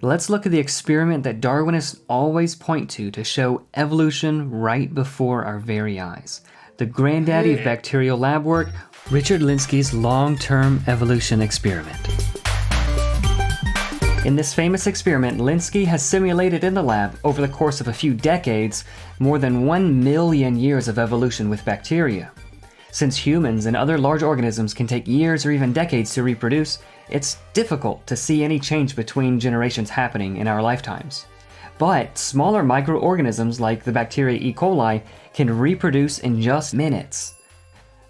Let's look at the experiment that Darwinists always point to show evolution right before our very eyes. The granddaddy of bacterial lab work, Richard Lenski's long-term evolution experiment. In this famous experiment, Lenski has simulated in the lab, over the course of a few decades, more than 1 million years of evolution with bacteria. Since humans and other large organisms can take years or even decades to reproduce, it's difficult to see any change between generations happening in our lifetimes. But smaller microorganisms like the bacteria E. coli can reproduce in just minutes,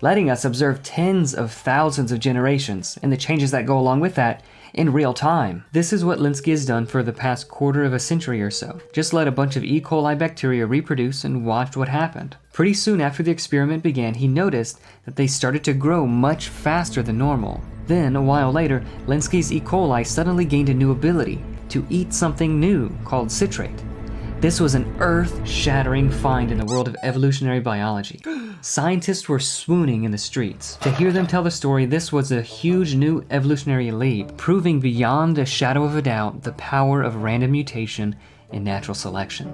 letting us observe tens of thousands of generations and the changes that go along with that in real time. This is what Lenski has done for the past quarter of a century or so. Just let a bunch of E. coli bacteria reproduce and watched what happened. Pretty soon after the experiment began, he noticed that they started to grow much faster than normal. Then, a while later, Lenski's E. coli suddenly gained a new ability to eat something new called citrate. This was an earth-shattering find in the world of evolutionary biology. Scientists were swooning in the streets. To hear them tell the story, this was a huge new evolutionary leap, proving beyond a shadow of a doubt the power of random mutation and natural selection.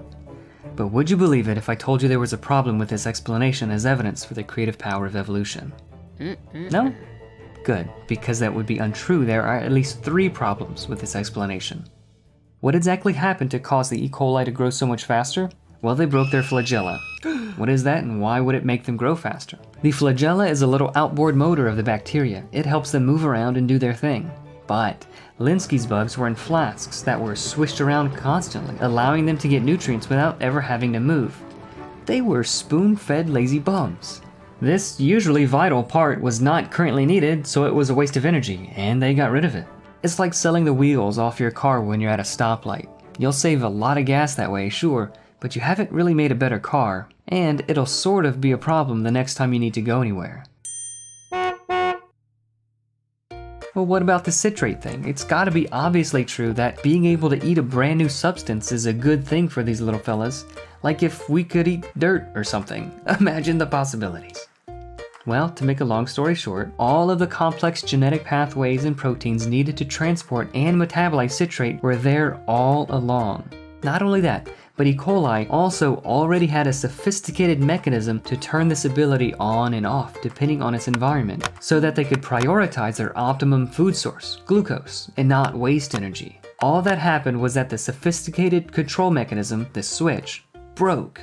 But would you believe it if I told you there was a problem with this explanation as evidence for the creative power of evolution? No? Good, because that would be untrue. There are at least 3 problems with this explanation. What exactly happened to cause the E. coli to grow so much faster? Well, they broke their flagella. What is that, and why would it make them grow faster? The flagella is a little outboard motor of the bacteria. It helps them move around and do their thing. But Lenski's bugs were in flasks that were swished around constantly, allowing them to get nutrients without ever having to move. They were spoon-fed lazy bums. This usually vital part was not currently needed, so it was a waste of energy, and they got rid of it. It's like selling the wheels off your car when you're at a stoplight. You'll save a lot of gas that way, sure, but you haven't really made a better car, and it'll sort of be a problem the next time you need to go anywhere. Well, what about the citrate thing? It's gotta be obviously true that being able to eat a brand new substance is a good thing for these little fellas. Like if we could eat dirt or something. Imagine the possibilities. Well, to make a long story short, all of the complex genetic pathways and proteins needed to transport and metabolize citrate were there all along. Not only that, but E. coli also already had a sophisticated mechanism to turn this ability on and off depending on its environment, so that they could prioritize their optimum food source, glucose, and not waste energy. All that happened was that the sophisticated control mechanism, the switch, broke.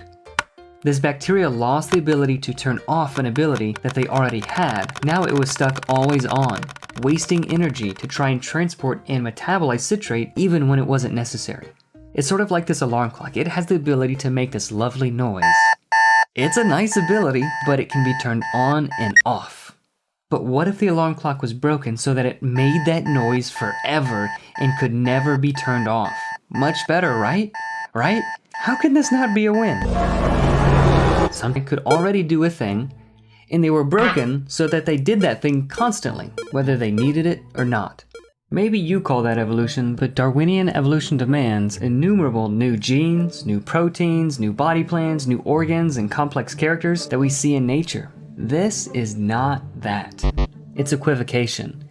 This bacteria lost the ability to turn off an ability that they already had. Now it was stuck always on, wasting energy to try and transport and metabolize citrate even when it wasn't necessary. It's sort of like this alarm clock. It has the ability to make this lovely noise. It's a nice ability, but it can be turned on and off. But what if the alarm clock was broken so that it made that noise forever and could never be turned off? Much better, right? Right? How can this not be a win? Something could already do a thing, and they were broken so that they did that thing constantly, whether they needed it or not. Maybe you call that evolution, but Darwinian evolution demands innumerable new genes, new proteins, new body plans, new organs, and complex characters that we see in nature. This is not that. It's equivocation.